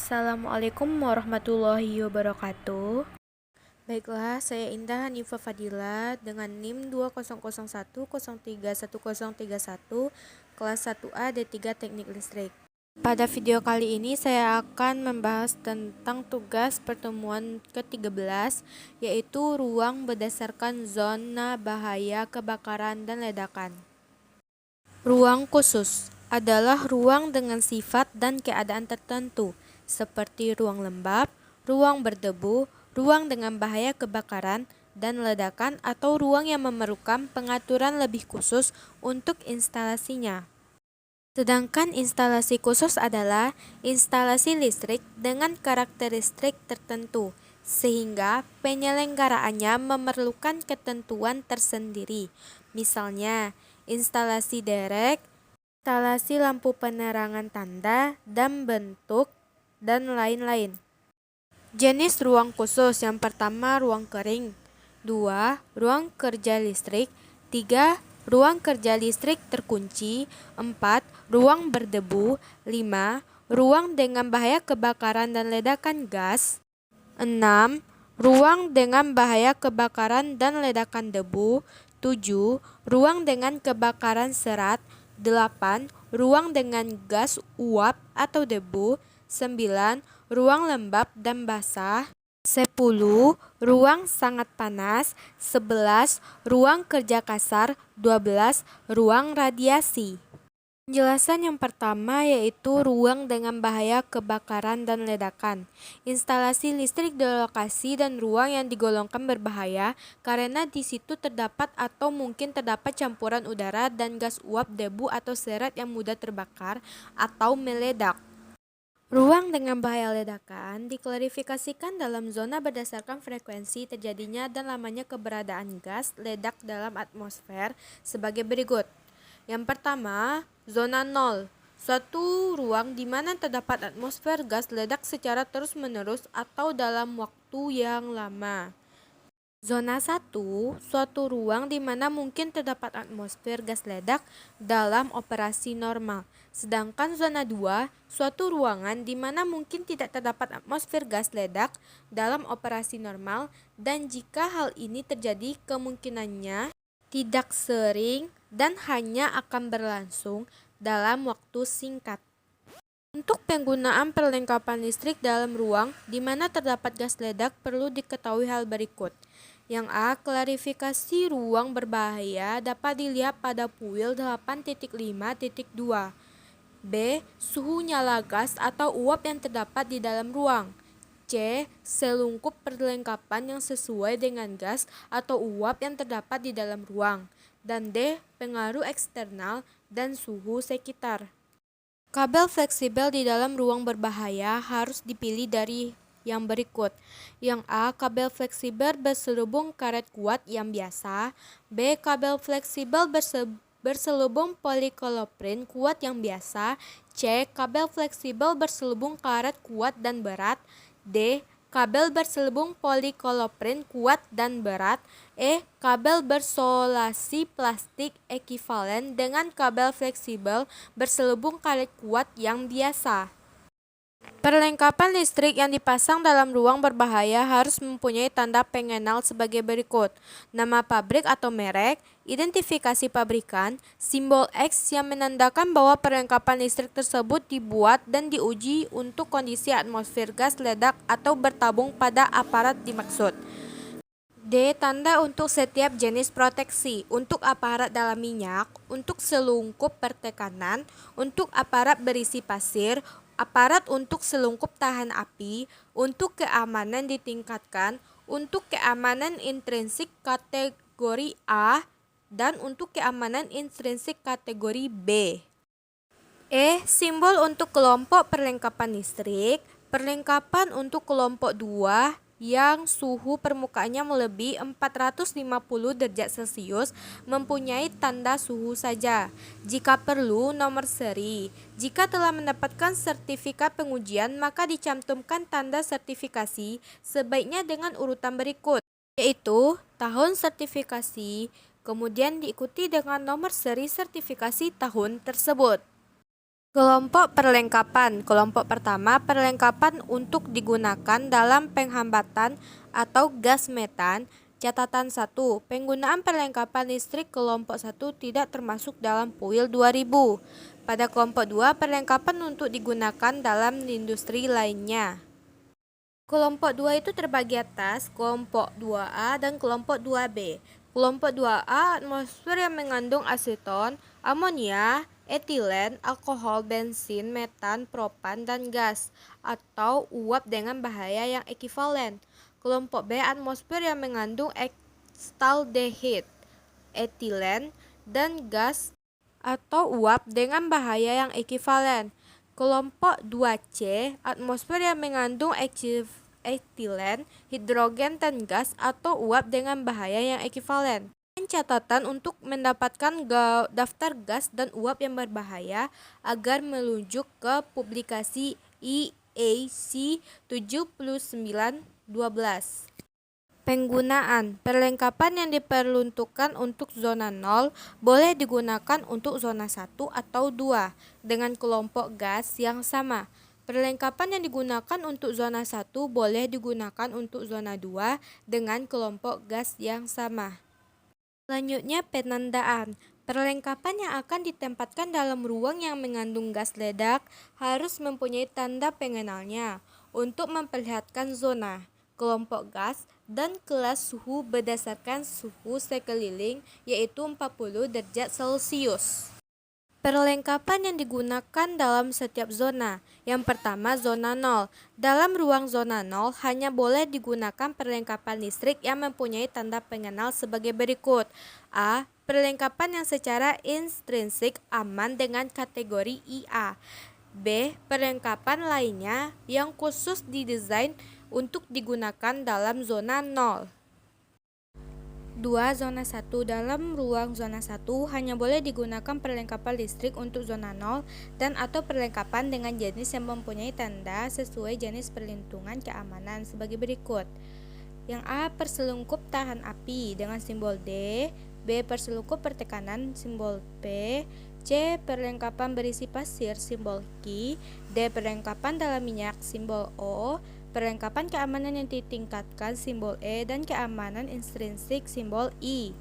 Assalamualaikum warahmatullahi wabarakatuh. Baiklah, saya Indah Hanifa Fadila dengan NIM 2001031031 kelas 1A D3 Teknik Listrik. Pada video kali ini saya akan membahas tentang tugas pertemuan ke-13, yaitu ruang berdasarkan zona bahaya kebakaran dan ledakan. Ruang khusus adalah ruang dengan sifat dan keadaan tertentu, seperti ruang lembab, ruang berdebu, ruang dengan bahaya kebakaran dan ledakan, atau ruang yang memerlukan pengaturan lebih khusus untuk instalasinya. Sedangkan instalasi khusus adalah instalasi listrik dengan karakteristik tertentu, sehingga penyelenggaraannya memerlukan ketentuan tersendiri. Misalnya, instalasi derek, instalasi lampu penerangan tanda dan bentuk, dan lain-lain. Jenis ruang khusus yang pertama ruang kering, 2. Ruang kerja listrik, 3. Ruang kerja listrik terkunci, 4. Ruang berdebu, 5. Ruang dengan bahaya kebakaran dan ledakan gas, 6. Ruang dengan bahaya kebakaran dan ledakan debu, 7. Ruang dengan kebakaran serat, 8. Ruang dengan gas uap atau debu, 9. Ruang lembab dan basah, 10. Ruang sangat panas, 11. Ruang kerja kasar, 12. Ruang radiasi. Penjelasan yang pertama yaitu ruang dengan bahaya kebakaran dan ledakan. Instalasi listrik di lokasi dan ruang yang digolongkan berbahaya karena di situ terdapat atau mungkin terdapat campuran udara dan gas uap, debu atau serat yang mudah terbakar atau meledak. Ruang dengan bahaya ledakan diklarifikasikan dalam zona berdasarkan frekuensi terjadinya dan lamanya keberadaan gas ledak dalam atmosfer sebagai berikut. Yang pertama, zona 0. Suatu ruang di mana terdapat atmosfer gas ledak secara terus-menerus atau dalam waktu yang lama. Zona 1. Suatu ruang di mana mungkin terdapat atmosfer gas ledak dalam operasi normal. Sedangkan zona 2. Suatu ruangan di mana mungkin tidak terdapat atmosfer gas ledak dalam operasi normal, dan jika hal ini terjadi kemungkinannya tidak sering dan hanya akan berlangsung dalam waktu singkat. Untuk penggunaan perlengkapan listrik dalam ruang di mana terdapat gas ledak perlu diketahui hal berikut. Yang A. Klarifikasi ruang berbahaya dapat dilihat pada puil 8.5.2. B. Suhu nyala gas atau uap yang terdapat di dalam ruang. C. Selungkup perlengkapan yang sesuai dengan gas atau uap yang terdapat di dalam ruang. Dan D. Pengaruh eksternal dan suhu sekitar. Kabel fleksibel di dalam ruang berbahaya harus dipilih dari yang berikut. Yang A. Kabel fleksibel berselubung karet kuat yang biasa. B. Kabel fleksibel berselubung polikoloprin kuat yang biasa. C. Kabel fleksibel berselubung karet kuat dan berat. D. Kabel berselubung polikoloprin kuat dan berat. E. Kabel bersolasi plastik ekivalen dengan kabel fleksibel berselubung karet kuat yang biasa. Perlengkapan listrik yang dipasang dalam ruang berbahaya harus mempunyai tanda pengenal sebagai berikut. Nama pabrik atau merek, identifikasi pabrikan, simbol X yang menandakan bahwa perlengkapan listrik tersebut dibuat dan diuji untuk kondisi atmosfer gas ledak atau bertabung pada aparat dimaksud. D. Tanda untuk setiap jenis proteksi, untuk aparat dalam minyak, untuk selungkup pertekanan, untuk aparat berisi pasir, aparat untuk selungkup tahan api, untuk keamanan ditingkatkan, untuk keamanan intrinsik kategori A, dan untuk keamanan intrinsik kategori B. E. Simbol untuk kelompok perlengkapan listrik, perlengkapan untuk kelompok 2 yang suhu permukaannya melebihi 450 derajat Celcius mempunyai tanda suhu saja. Jika perlu, nomor seri. Jika telah mendapatkan sertifikat pengujian, maka dicantumkan tanda sertifikasi sebaiknya dengan urutan berikut, yaitu tahun sertifikasi, kemudian diikuti dengan nomor seri sertifikasi tahun tersebut. Kelompok perlengkapan. Kelompok pertama, perlengkapan untuk digunakan dalam penghambatan atau gas metan. Catatan 1. Penggunaan perlengkapan listrik kelompok 1 tidak termasuk dalam PUIL 2000. Pada kelompok 2, perlengkapan untuk digunakan dalam industri lainnya. Kelompok 2 itu terbagi atas kelompok 2A dan kelompok 2B. Kelompok 2A, atmosfer yang mengandung aseton, amonia, etilen, alkohol, bensin, metan, propan, dan gas, atau uap dengan bahaya yang ekivalen. Kelompok B, atmosfer yang mengandung ekstaldehid, etilen, dan gas atau uap dengan bahaya yang ekivalen. Kelompok 2C, atmosfer yang mengandung etilen, hidrogen, dan gas atau uap dengan bahaya yang ekivalen. Catatan untuk mendapatkan daftar gas dan uap yang berbahaya agar merujuk ke publikasi IAC 7912. Penggunaan perlengkapan yang diperuntukkan untuk zona 0 boleh digunakan untuk zona 1 atau 2 dengan kelompok gas yang sama. Perlengkapan yang digunakan untuk zona 1 boleh digunakan untuk zona 2 dengan kelompok gas yang sama. Selanjutnya, penandaan. Perlengkapan yang akan ditempatkan dalam ruang yang mengandung gas ledak harus mempunyai tanda pengenalnya untuk memperlihatkan zona, kelompok gas, dan kelas suhu berdasarkan suhu sekeliling, yaitu 40 derajat Celcius. Perlengkapan yang digunakan dalam setiap zona. Yang pertama, zona 0. Dalam ruang zona 0 hanya boleh digunakan perlengkapan listrik yang mempunyai tanda pengenal sebagai berikut. A. Perlengkapan yang secara intrinsik aman dengan kategori IA. B. Perlengkapan lainnya yang khusus didesain untuk digunakan dalam zona 0. 2. Zona 1. Dalam ruang zona 1 hanya boleh digunakan perlengkapan listrik untuk zona 0 dan atau perlengkapan dengan jenis yang mempunyai tanda sesuai jenis perlindungan keamanan sebagai berikut. Yang A. Perselungkup tahan api dengan simbol D. B. Perselungkup pertekanan simbol P. C. Perlengkapan berisi pasir simbol Q. D. Perlengkapan dalam minyak simbol O. Perlengkapan keamanan yang ditingkatkan simbol E dan keamanan intrinsik simbol I.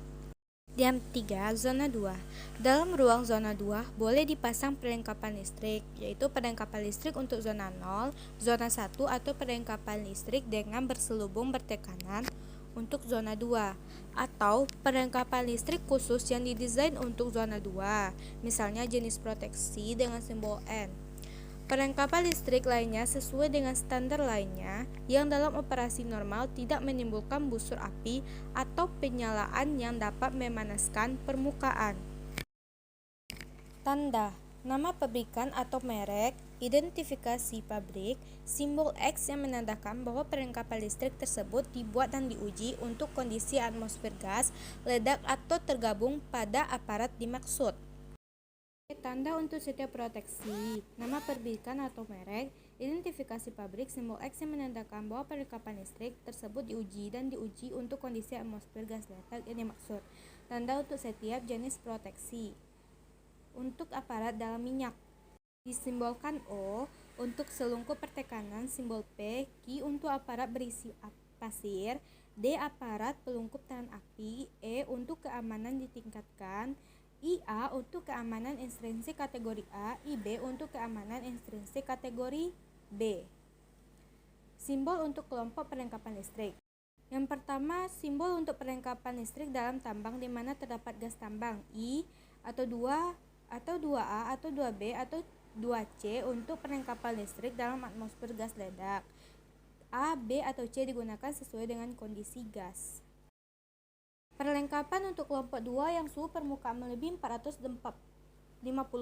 Yang 3. Zona 2. Dalam ruang zona 2 boleh dipasang perlengkapan listrik, yaitu perlengkapan listrik untuk zona 0, zona 1 atau perlengkapan listrik dengan berselubung bertekanan untuk zona 2 atau perlengkapan listrik khusus yang didesain untuk zona 2, misalnya jenis proteksi dengan simbol N. Perlengkapan listrik lainnya sesuai dengan standar lainnya yang dalam operasi normal tidak menimbulkan busur api atau penyalaan yang dapat memanaskan permukaan. Tanda, nama pabrikan atau merek, identifikasi pabrik, simbol X yang menandakan bahwa perlengkapan listrik tersebut dibuat dan diuji untuk kondisi atmosfer gas, ledak atau tergabung pada aparat dimaksud. Tanda untuk setiap proteksi, nama pabrikan atau merek, identifikasi pabrik, simbol X yang menandakan bahwa perlengkapan listrik tersebut diuji dan diuji untuk kondisi atmosfer gas ledak yang dimaksud. Tanda untuk setiap jenis proteksi. Untuk aparat dalam minyak, disimbolkan O. Untuk selungkup pertekanan, simbol P. Q untuk aparat berisi pasir. D. Aparat pelungkup tahan api. E. Untuk keamanan ditingkatkan. IA untuk keamanan intrinsik kategori A, IB untuk keamanan intrinsik kategori B. Simbol untuk kelompok perlengkapan listrik. Yang pertama, simbol untuk perlengkapan listrik dalam tambang di mana terdapat gas tambang I atau 2 atau 2A atau 2B atau 2C untuk perlengkapan listrik dalam atmosfer gas ledak. A, B atau C digunakan sesuai dengan kondisi gas. Perlengkapan untuk kelompok 2 yang suhu permukaan melebihi 450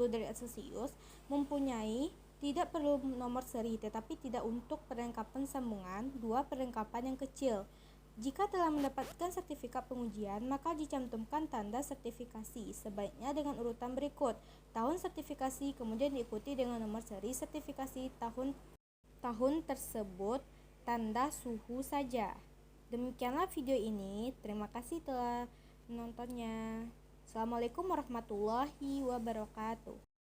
derajat Celcius mempunyai tidak perlu nomor seri tetapi tidak untuk perlengkapan sambungan 2 perlengkapan yang kecil. Jika telah mendapatkan sertifikat pengujian, maka dicantumkan tanda sertifikasi sebaiknya dengan urutan berikut: tahun sertifikasi, kemudian diikuti dengan nomor seri sertifikasi tahun tersebut, tanda suhu saja. Demikianlah video ini. Terima kasih telah menontonnya. Assalamualaikum warahmatullahi wabarakatuh.